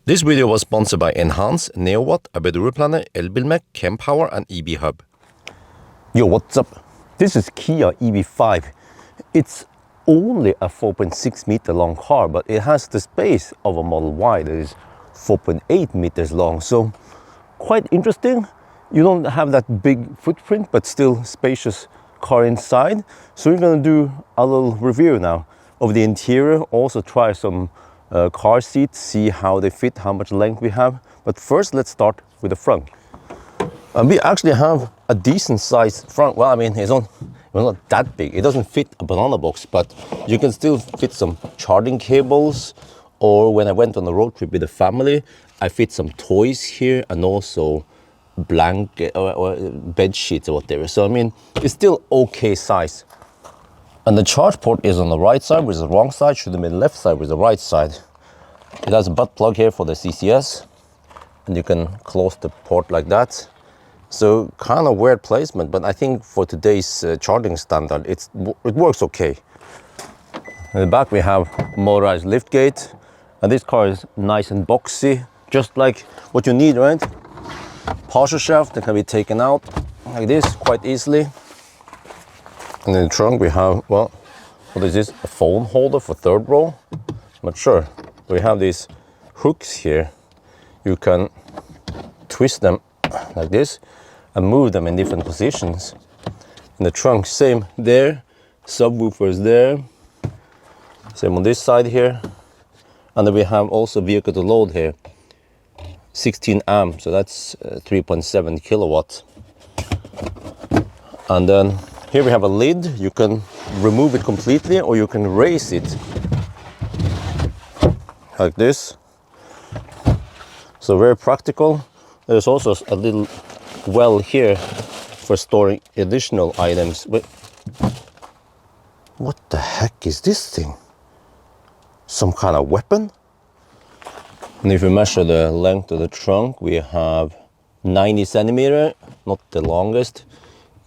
This video was sponsored by Enhance, NeoWatt, ABRP, Elbilmek, Kempower and EB Hub. Yo, what's up? This is Kia EV5. It's only a 4.6 meter long car, but it has the space of a Model Y that is 4.8 meters long. So quite interesting. You don't have that big footprint, but still spacious car inside. So we're gonna do a little review now of the interior, also try some car seats, see how they fit, how much length we have. But first, let's start with the front. And we actually have a decent sized front. Well, I mean, it's not that big. It doesn't fit a banana box, but you can still fit some charging cables. Or when I went on a road trip with the family, I fit some toys here and also blanket or bed sheets or whatever. So I mean, it's still okay size. And the charge port is on the right side, which is the wrong side. Should have been left side, which is the right side. It has a butt plug here for the CCS, and you can close the port like that. So kind of weird placement, but I think for today's charging standard, it works okay. In the back we have motorized lift gate, and this car is nice and boxy, just like what you need, right? Parcel shaft that can be taken out like this quite easily. And in the trunk we have, well, what is this? A phone holder for third row? I'm not sure. We have these hooks here. You can twist them like this and move them in different positions. In the trunk, same there. Subwoofer is there. Same on this side here. And then we have also vehicle to load here. 16 amp, so that's 3.7 kilowatts. And then here we have a lid. You can remove it completely or you can raise it like this. So very practical. There's also a little well here for storing additional items. But what the heck is this thing? Some kind of weapon? And if you measure the length of the trunk, we have 90 centimeter, not the longest.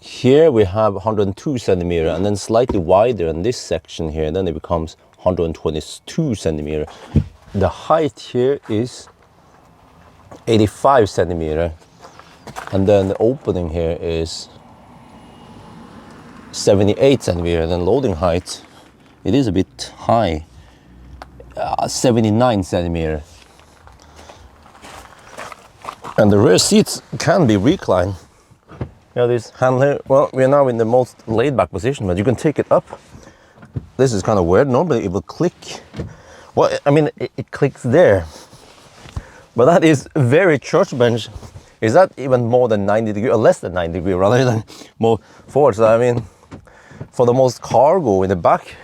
Here we have 102 centimeter, and then slightly wider in this section here, and then it becomes 122 centimeter. The height here is 85 centimeter, and then the opening here is 78 centimeter. Then loading height, it is a bit high, 79 centimeter. And the rear seats can be reclined. Yeah, this handle, well, we are now in the most laid back position, but you can take it up. This is kind of weird. Normally it will click. Well, I mean, it clicks there. But that is very church bench. Is that even more than 90 degrees, or less than 90 degrees, rather than more forward? So I mean, for the most cargo in the back,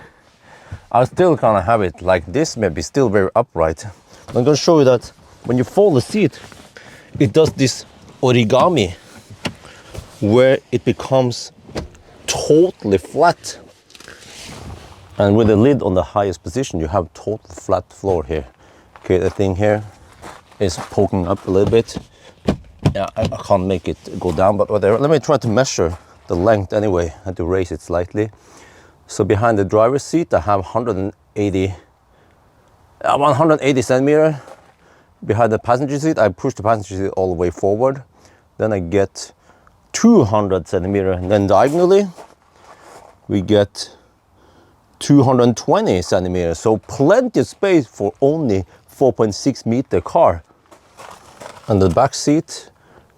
I still kind of have it like this, maybe still very upright. I'm going to show you that when you fold the seat, it does this origami, where it becomes totally flat. And with the lid on the highest position, you have total flat floor here. Okay, the thing here is poking up a little bit. Yeah, I can't make it go down, but whatever. Let me try to measure the length anyway. I had to raise it slightly. So behind the driver's seat, I have 180 centimeter. Behind the passenger seat, I push the passenger seat all the way forward. Then I get 200 centimeter, and then diagonally we get 220 centimeters. So plenty of space for only 4.6 meter car. And the back seat,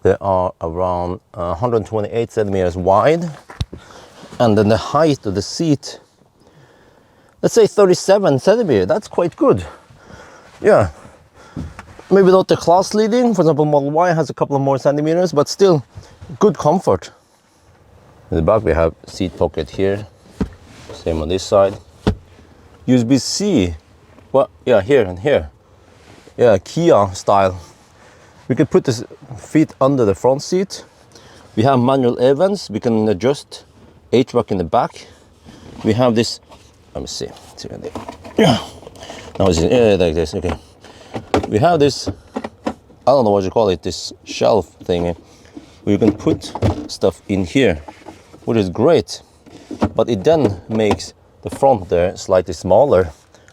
they are around 128 centimeters wide. And then the height of the seat, let's say 37 centimeters. That's quite good. Yeah. Maybe not the class leading. For example, Model Y has a couple of more centimeters, but still good comfort. In the back we have seat pocket here. Same on this side. USB-C. Well, yeah, here and here. Yeah, Kia style. We can put the feet under the front seat. We have manual air vents. We can adjust HVAC in the back. We have this. Let me see. Yeah. Now it's like this. Okay. We have this, I don't know what you call it, this shelf thing where you can put stuff in here, which is great, but it then makes the front there slightly smaller,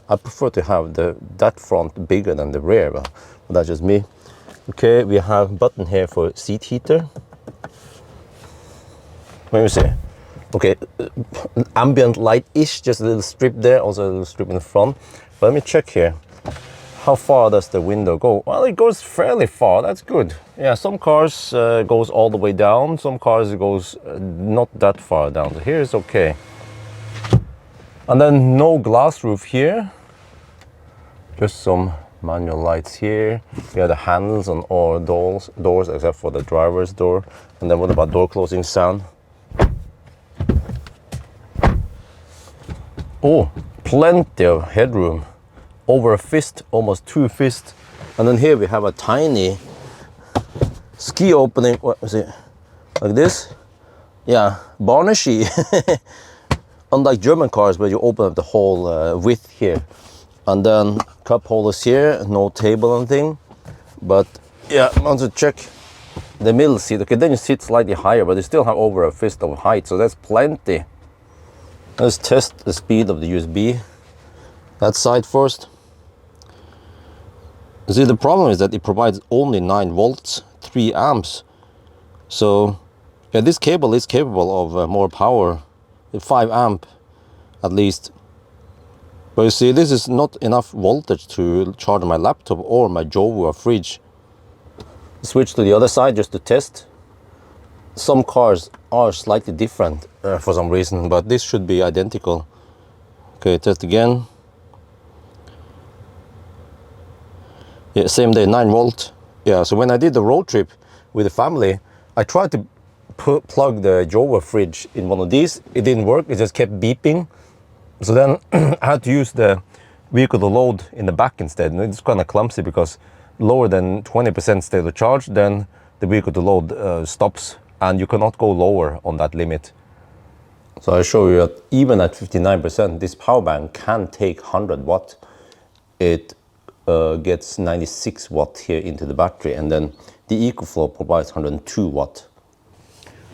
I prefer to have that front bigger than the rear, but that's just me. Okay, we have button here for seat heater. Let me see. Okay, ambient light-ish, just a little strip there, also a little strip in the front. But let me check here. How far does the window go? Well, it goes fairly far. That's good. Yeah, some cars goes all the way down. Some cars goes not that far down. So here is okay. And then no glass roof here. Just some manual lights here. We have the handles on all doors except for the driver's door. And then what about door closing sound? Oh, plenty of headroom. Over a fist, almost 2 fists. And then here we have a tiny ski opening. What was it? Like this? Yeah, varnishy. Unlike German cars where you open up the whole width here. And then cup holders here, no table or anything. But yeah, I want to check the middle seat. Okay, then you sit slightly higher, but you still have over a fist of height, so that's plenty. Let's test the speed of the USB. That side first. See, the problem is that it provides only 9 volts, 3 amps. So, yeah, this cable is capable of more power, 5 amp at least. But you see, this is not enough voltage to charge my laptop or my Jovo fridge. Switch to the other side just to test. Some cars are slightly different for some reason, but this should be identical. Okay, test again. Yeah, same day, 9 volt. Yeah, so when I did the road trip with the family, I tried to plug the Jovo fridge in one of these. It didn't work, it just kept beeping. So then I had to use the vehicle to load in the back instead. And it's kind of clumsy because lower than 20% state of charge, then the vehicle to load stops, and you cannot go lower on that limit. So I show you that even at 59%, this power bank can take 100 watt. It gets 96 watt here into the battery, and then the EcoFlow provides 102 watt.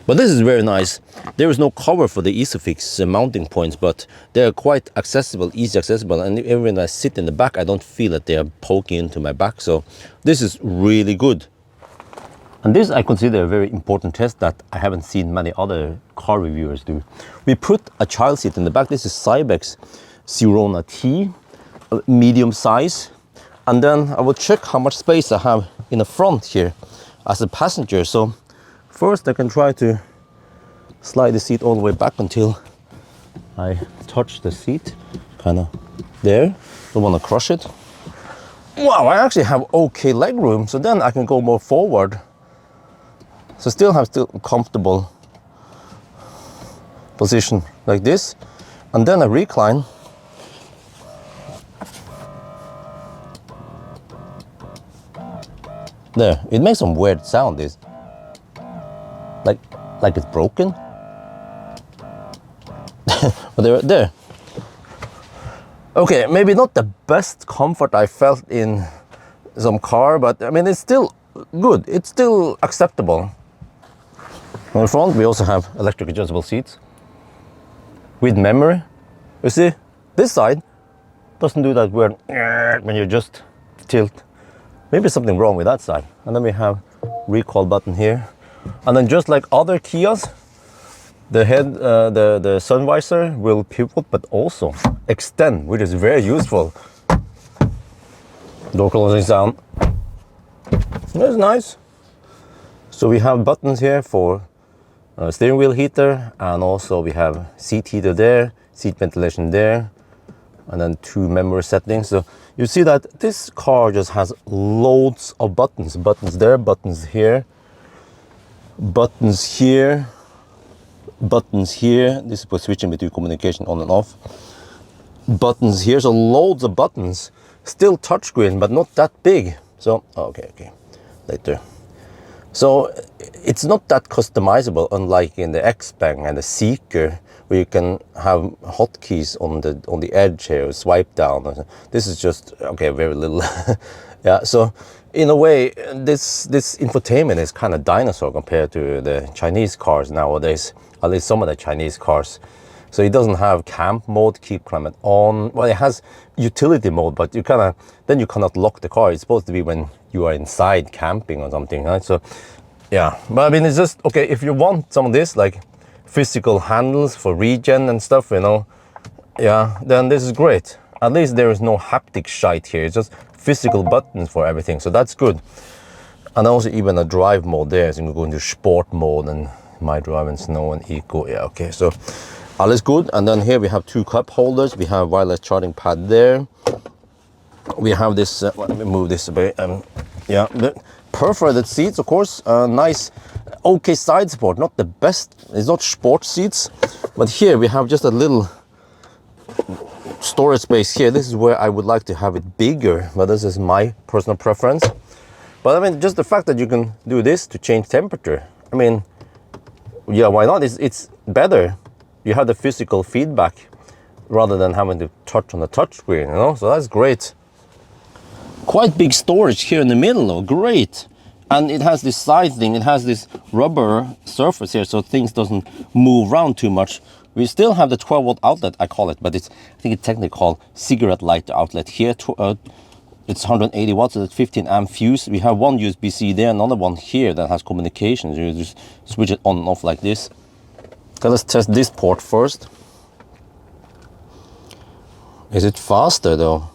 But this is very nice. There is no cover for the Isofix mounting points, but they are quite accessible, easy accessible, and even when I sit in the back, I don't feel that they are poking into my back, so this is really good. And this I consider a very important test that I haven't seen many other car reviewers do. We put a child seat in the back. This is Cybex Sirona T, medium size. And then I will check how much space I have in the front here as a passenger. So first I can try to slide the seat all the way back until I touch the seat, kind of there. Don't want to crush it. Wow, I actually have okay leg room, so then I can go more forward. So still comfortable position like this. And then I recline. There, it makes some weird sound, this. Like it's broken. But there. Okay, maybe not the best comfort I felt in some car, but I mean, it's still good. It's still acceptable. On the front, we also have electric adjustable seats with memory. You see, this side doesn't do that weird when you just tilt. Maybe something wrong with that side. And then we have recall button here. And then just like other Kias, the head, the sun visor will pivot, but also extend, which is very useful. Door closing sound. That's nice. So we have buttons here for steering wheel heater, and also we have seat heater there, seat ventilation there, and then 2 memory settings. So you see that this car just has loads of buttons. Buttons there, buttons here, buttons here, buttons here. This is for switching between communication on and off. Buttons here, so loads of buttons. Still touchscreen, but not that big. So, okay, later. So it's not that customizable, unlike in the X-Bang and the Seeker, where you can have hotkeys on the edge here, swipe down. This is just, okay, very little. Yeah, so in a way, this infotainment is kind of dinosaur compared to the Chinese cars nowadays, at least some of the Chinese cars. So it doesn't have camp mode, keep climate on. Well, it has utility mode, but you cannot lock the car. It's supposed to be when you are inside camping or something, right? So yeah, but I mean, it's just, okay, if you want some of this, like physical handles for regen and stuff, you know, yeah, then this is great. At least there is no haptic shite here. It's just physical buttons for everything, so that's good. And also even a drive mode there, so you can go into sport mode and my drive and snow and eco. Yeah, okay, so all is good. And then here we have two cup holders. We have wireless charging pad there. We have this, let me move this a bit. Yeah, the perforated seats, of course. Nice, okay side support. Not the best, it's not sport seats. But here we have just a little storage space here. This is where I would like to have it bigger, but this is my personal preference. But I mean, just the fact that you can do this to change temperature, I mean, yeah, why not? It's better. You have the physical feedback rather than having to touch on the touch screen, you know? So that's great. Quite big storage here in the middle though, great. And it has this side thing, it has this rubber surface here so things doesn't move around too much. We still have the 12-volt outlet, I call it, but I think it's technically called cigarette light outlet here. It's 180 watts, so it's 15 amp fuse. We have one USB-C there, another one here that has communications. You just switch it on and off like this. Okay, let's test this port first. Is it faster though?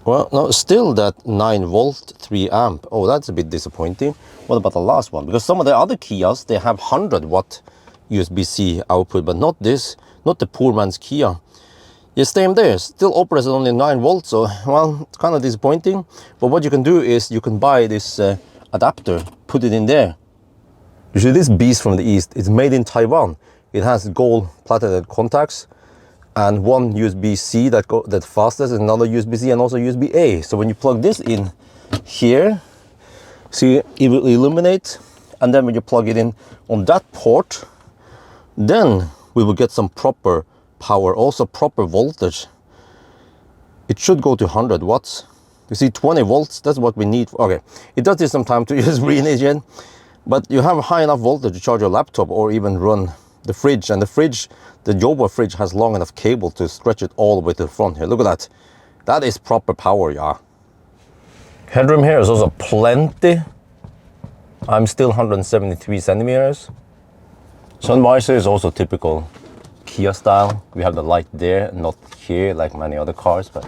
Well, no, still that 9 volt, 3 amp. Oh, that's a bit disappointing. What about the last one? Because some of the other Kias, they have 100 watt USB-C output, but not this, not the poor man's Kia. Yeah, same there, still operates at only 9 volts, so, well, it's kind of disappointing. But what you can do is you can buy this adapter, put it in there. You see this beast from the east, it's made in Taiwan. It has gold plated contacts and one USB-C that fastest, another USB-C and also USB-A. So when you plug this in here, see, it will illuminate, and then when you plug it in on that port, then we will get some proper power, also proper voltage. It should go to 100 watts. You see, 20 volts, that's what we need. Okay, it does take some time to just re-engine, but you have high enough voltage to charge your laptop or even run the fridge. And the fridge, the Joba fridge, has long enough cable to stretch it all the way to the front here. Look at that. That is proper power, yeah. Headroom here is also plenty. I'm still 173 centimeters. Sun visor is also typical Kia style. We have the light there, not here like many other cars, but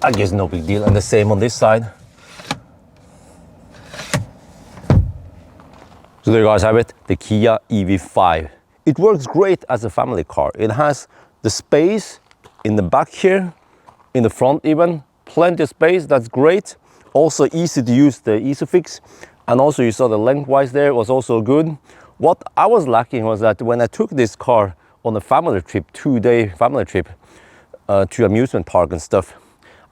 I guess no big deal. And the same on this side. So there you guys have it, the Kia EV5. It works great as a family car. It has the space in the back here, in the front even, plenty of space, that's great. Also easy to use the Isofix, and also you saw the lengthwise there was also good. What I was lacking was that when I took this car on a family trip, 2-day family trip to amusement park and stuff,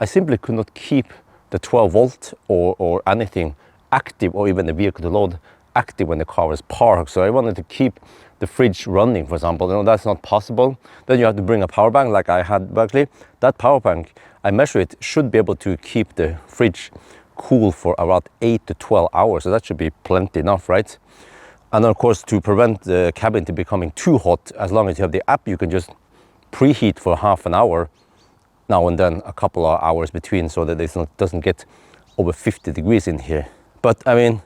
I simply could not keep the 12 volt or anything active, or even the vehicle to load active when the car was parked. So I wanted to keep the fridge running, for example. You know, that's not possible. Then you have to bring a power bank like I had. Actually, that power bank, I measure it, should be able to keep the fridge cool for about 8 to 12 hours. So that should be plenty enough, right? And of course, to prevent the cabin to becoming too hot, as long as you have the app, you can just preheat for half an hour now and then, a couple of hours between, so that it doesn't get over 50 degrees in here. But I mean,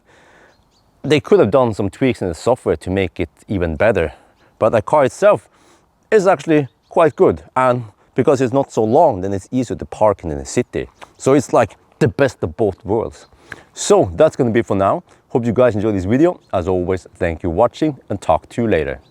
they could have done some tweaks in the software to make it even better. But the car itself is actually quite good. And because it's not so long, then it's easier to park in the city. So it's like the best of both worlds. So that's going to be for now. Hope you guys enjoyed this video. As always, thank you for watching, and talk to you later.